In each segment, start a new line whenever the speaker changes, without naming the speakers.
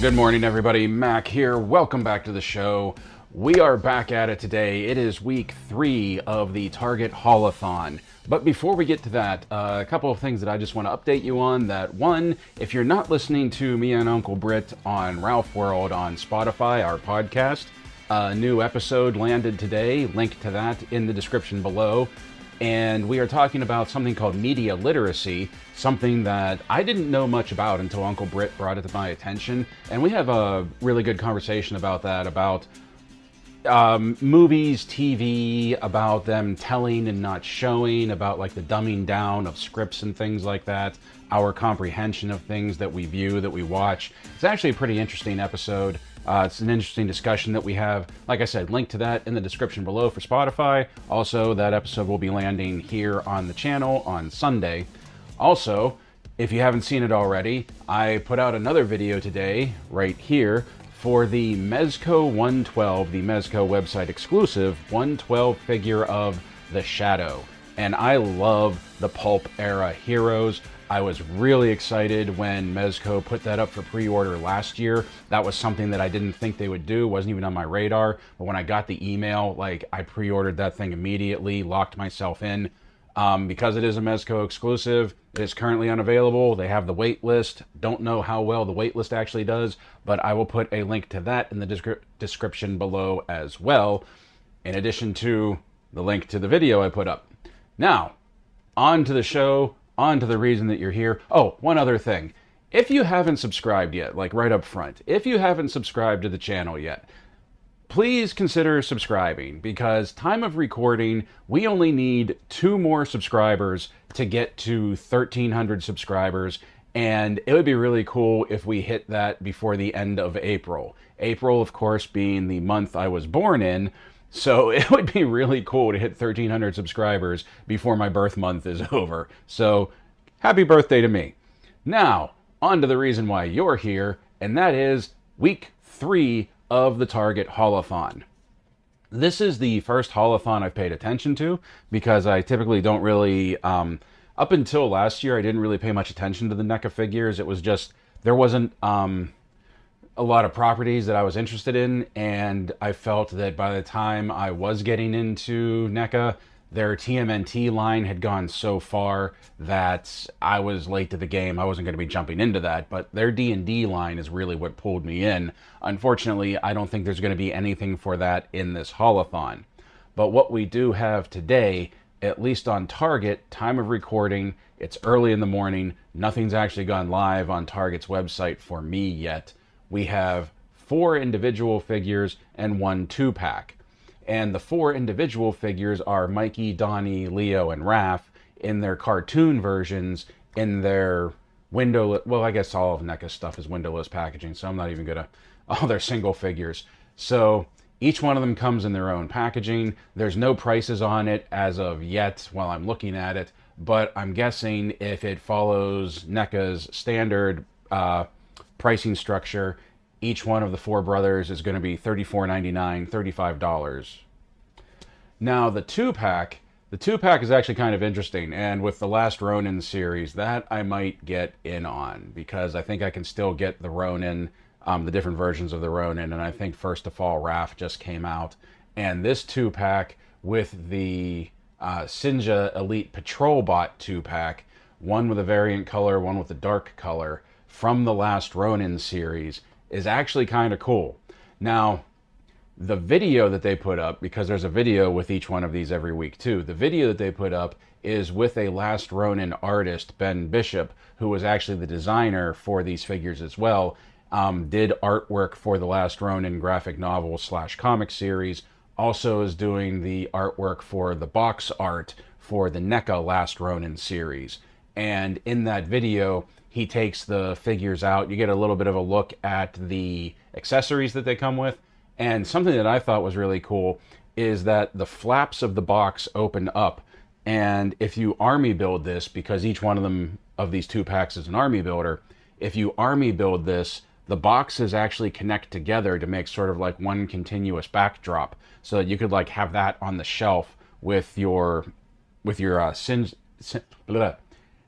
Good morning, everybody. Mac here. Welcome back to the show. We are back at it today. It is week 3 of the Target Haulathon. But before we get to that, a couple of things that I just want to update you on. That one, if you're not listening to me and Uncle Britt on Ralph World on Spotify, our podcast, a new episode landed today. Link to that in the description below. And we are talking about something called media literacy, something that I didn't know much about until Uncle Britt brought it to my attention. And we have a really good conversation about that, about movies, TV, about them telling and not showing, about like the dumbing down of scripts and things like that, our comprehension of things that we view, that we watch. It's actually a pretty interesting episode. It's an interesting discussion that we have. Like I said, link to that in the description below for Spotify. Also, that episode will be landing here on the channel on Sunday. Also, if you haven't seen it already, I put out another video today, right here, for the Mezco 112, the Mezco website exclusive 112 figure of The Shadow. And I love the pulp era heroes. I was really excited when Mezco put that up for pre-order last year. That was something that I didn't think they would do, wasn't even on my radar. But when I got the email, like, I pre-ordered that thing immediately, locked myself in. Because it is a Mezco exclusive, it is currently unavailable. They have the wait list. Don't know how well the wait list actually does, but I will put a link to that in the description below as well, in addition to the link to the video I put up. Now, on to the show. On to the reason that you're here. Oh, one other thing. If you haven't subscribed yet, like right up front, if you haven't subscribed to the channel yet, please consider subscribing, because time of recording, we only need 2 more subscribers to get to 1,300 subscribers, and it would be really cool if we hit that before the end of April. April, of course, being the month I was born in, so it would be really cool to hit 1,300 subscribers before my birth month is over. So, happy birthday to me. Now, on to the reason why you're here, and that is week 3 of the Target Haulathon. This is the first Haulathon I've paid attention to, because I typically don't really, up until last year, I didn't really pay much attention to the Neca figures. It was just, there wasn't a lot of properties that I was interested in, and I felt that by the time I was getting into Neca, their TMNT line had gone so far that I was late to the game. I wasn't going to be jumping into that, but their D&D line is really what pulled me in. Unfortunately, I don't think there's going to be anything for that in this Haulathon. But what we do have today, at least on Target, time of recording, it's early in the morning, nothing's actually gone live on Target's website for me yet. We have 4 individual figures and 1 2-pack. And the 4 individual figures are Mikey, Donnie, Leo, and Raph in their cartoon versions, in their windowless, well, I guess all of NECA's stuff is windowless packaging, so I'm not even gonna, all their single figures. So each one of them comes in their own packaging. There's no prices on it as of yet while I'm looking at it, but I'm guessing if it follows NECA's standard pricing structure, each one of the 4 brothers is going to be $34.99, $35. Now the 2-pack is actually kind of interesting, and with the Last Ronin series, that I might get in on, because I think I can still get the Ronin, the different versions of the Ronin, and I think First to Fall Raph just came out, and this 2-pack with the Sinja Elite Patrol Bot 2-pack, one with a variant color, one with a dark color, from the Last Ronin series, is actually kind of cool. Now, the video that they put up, because there's a video with each one of these every week too, the video that they put up is with a Last Ronin artist, Ben Bishop, who was actually the designer for these figures as well, did artwork for the Last Ronin graphic novel / comic series, also is doing the artwork for the box art for the NECA Last Ronin series. And in that video, he takes the figures out. You get a little bit of a look at the accessories that they come with. And something that I thought was really cool is that the flaps of the box open up. And if you army build this, because each one of them, of these 2-packs, is an army builder, if you army build this, the boxes actually connect together to make sort of like one continuous backdrop, so that you could like have that on the shelf with your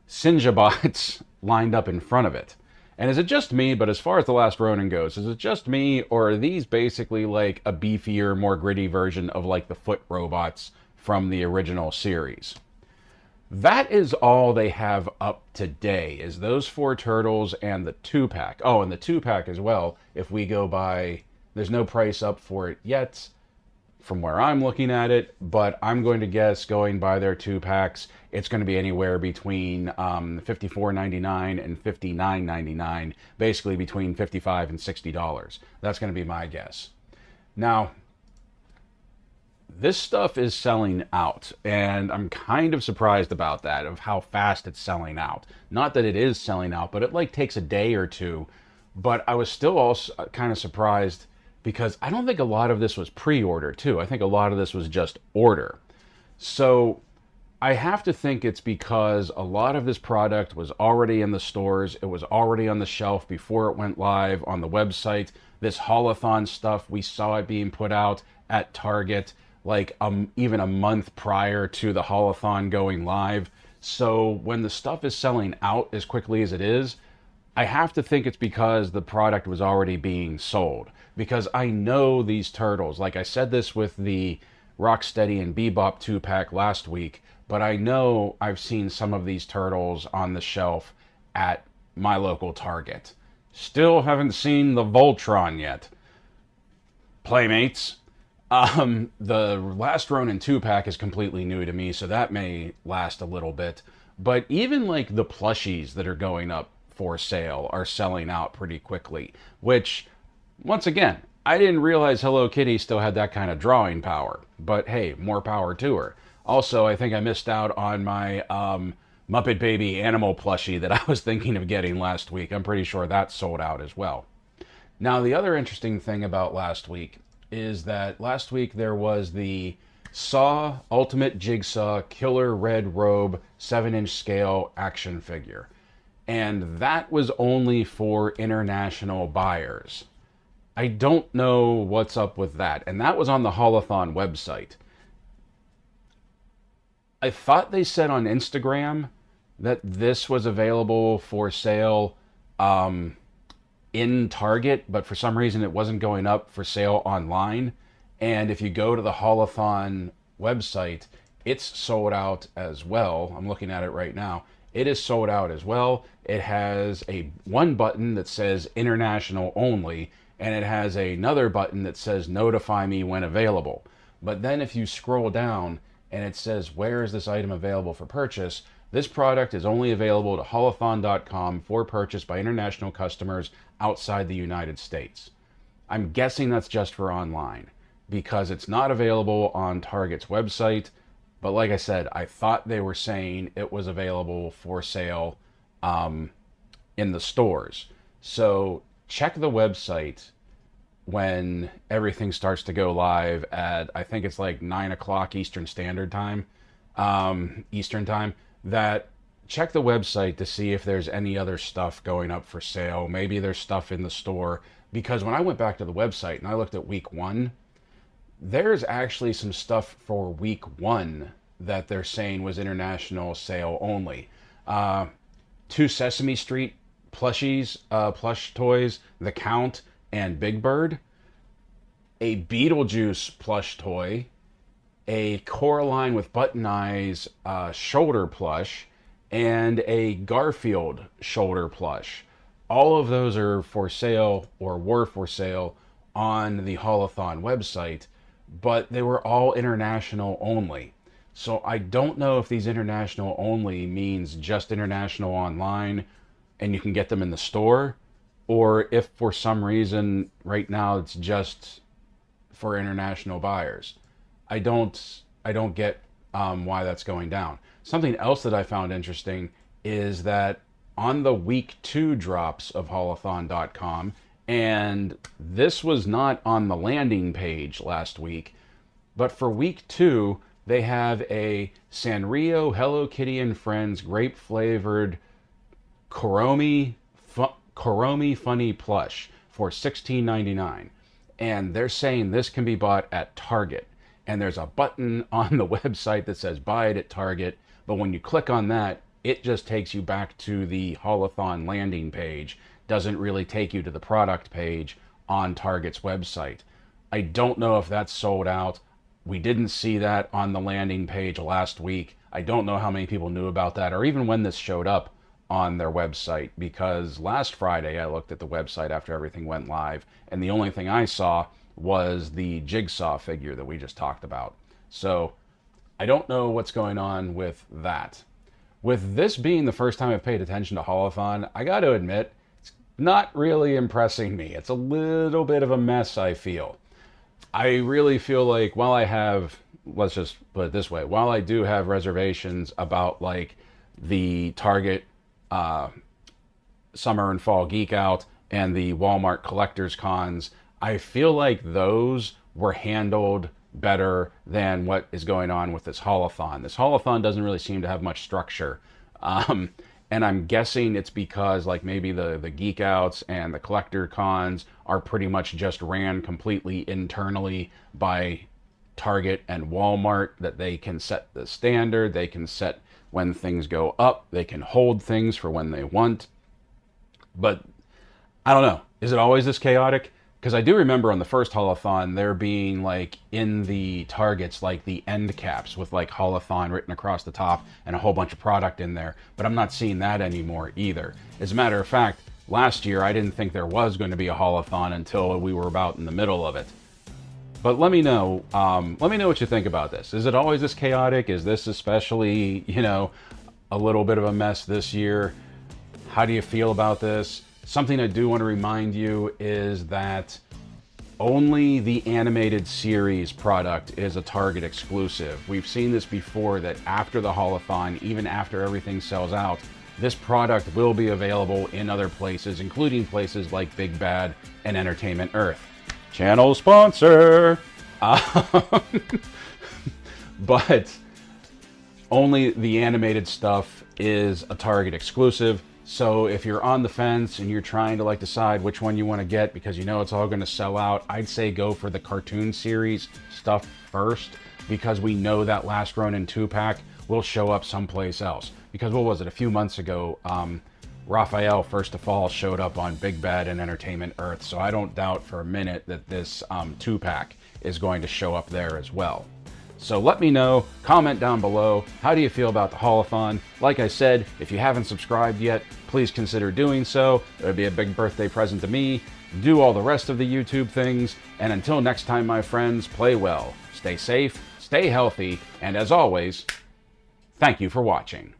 Sinja bots lined up in front of it. And is it just me, but as far as The Last Ronin goes, is it just me, or are these basically like a beefier, more gritty version of like the foot robots from the original series? That is all they have up today, is those 4 turtles and the 2-pack. Oh, and the 2-pack as well, if we go by, there's no price up for it yet from where I'm looking at it, but I'm going to guess, going by their 2-packs, it's going to be anywhere between $54.99 and $59.99, basically between $55 and $60. That's going to be my guess. Now, this stuff is selling out, and I'm kind of surprised about that, of how fast it's selling out. Not that it is selling out, but it like takes a day or two. But I was still also kind of surprised because I don't think a lot of this was pre-order too. I think a lot of this was just order. So I have to think it's because a lot of this product was already in the stores. It was already on the shelf before it went live on the website. This Haulathon stuff, we saw it being put out at Target like even a month prior to the Haulathon going live. So when the stuff is selling out as quickly as it is, I have to think it's because the product was already being sold. Because I know these turtles, like I said this with the Rocksteady and Bebop 2-pack last week, but I know I've seen some of these turtles on the shelf at my local Target. Still haven't seen the Voltron yet. Playmates. The Last Ronin 2-pack is completely new to me, so that may last a little bit. But even like the plushies that are going up for sale are selling out pretty quickly, which, once again, I didn't realize Hello Kitty still had that kind of drawing power. But hey, more power to her. Also, I think I missed out on my Muppet Baby animal plushie that I was thinking of getting last week. I'm pretty sure that sold out as well. Now, the other interesting thing about last week is that last week there was the Saw Ultimate Jigsaw Killer Red Robe 7-inch scale action figure. And that was only for international buyers. I don't know what's up with that. And that was on the Haulathon website. I thought they said on Instagram that this was available for sale in Target, but for some reason it wasn't going up for sale online. And if you go to the Haulathon website, it's sold out as well. I'm looking at it right now. It is sold out as well. It has one button that says international only, and it has another button that says notify me when available. But then if you scroll down and it says where is this item available for purchase, this product is only available to haulathon.com for purchase by international customers outside the United States. I'm guessing that's just for online because it's not available on Target's website. But like I said, I thought they were saying it was available for sale in the stores. So check the website when everything starts to go live at, I think it's like 9 o'clock Eastern Standard Time, that check the website to see if there's any other stuff going up for sale. Maybe there's stuff in the store. Because when I went back to the website and I looked at week 1, there's actually some stuff for week 1 that they're saying was international sale only. 2 Sesame Street plushies, plush toys, The Count and Big Bird. A Beetlejuice plush toy. A Coraline with button eyes shoulder plush. And a Garfield shoulder plush. All of those are for sale or were for sale on the Haulathon website, but they were all international only. So I don't know if these international only means just international online and you can get them in the store, or if for some reason right now it's just for international buyers. I don't get why that's going down. Something else that I found interesting is that on the week 2 drops of haulathon.com, and this was not on the landing page last week, but for week 2, they have a Sanrio Hello Kitty and Friends grape flavored Kuromi Funny plush for $16.99. And they're saying this can be bought at Target. And there's a button on the website that says buy it at Target. But when you click on that, it just takes you back to the Haulathon landing page doesn't really take you to the product page on Target's website. I don't know if that's sold out. We didn't see that on the landing page last week. I don't know how many people knew about that or even when this showed up on their website, because last Friday I looked at the website after everything went live and the only thing I saw was the Jigsaw figure that we just talked about. So I don't know what's going on with that. With this being the first time I've paid attention to Haulathon, I got to admit, it's not really impressing me. It's a little bit of a mess, I feel. I really feel like while I have, let's just put it this way, while I do have reservations about like the Target Summer and Fall Geek Out and the Walmart Collectors Cons, I feel like those were handled better than what is going on with this Haulathon. This Haulathon doesn't really seem to have much structure. And I'm guessing it's because like maybe the Geek Outs and the Collector Cons are pretty much just ran completely internally by Target and Walmart, that they can set the standard, they can set when things go up, they can hold things for when they want. But I don't know, is it always this chaotic? Because I do remember on the first Haulathon there being like in the Targets like the end caps with like Haulathon written across the top and a whole bunch of product in there, but I'm not seeing that anymore either. As a matter of fact, last year I didn't think there was going to be a Haulathon until we were about in the middle of it. But let me know what you think about this. Is it always this chaotic? Is this especially, you know, a little bit of a mess this year? How do you feel about this? Something I do want to remind you is that only the animated series product is a Target exclusive. We've seen this before, that after the Haulathon, even after everything sells out, this product will be available in other places, including places like Big Bad and Entertainment Earth. Channel sponsor! But only the animated stuff is a Target exclusive. So if you're on the fence and you're trying to like decide which one you want to get because you know it's all going to sell out, I'd say go for the cartoon series stuff first, because we know that Last Ronin 2-pack will show up someplace else. Because what was it, a few months ago, Raphael First to Fall showed up on Big Bad and Entertainment Earth, so I don't doubt for a minute that this 2-pack is going to show up there as well. So let me know, comment down below, how do you feel about the Haulathon? Like I said, if you haven't subscribed yet, please consider doing so. It would be a big birthday present to me. Do all the rest of the YouTube things, and until next time, my friends, play well, stay safe, stay healthy, and as always, thank you for watching.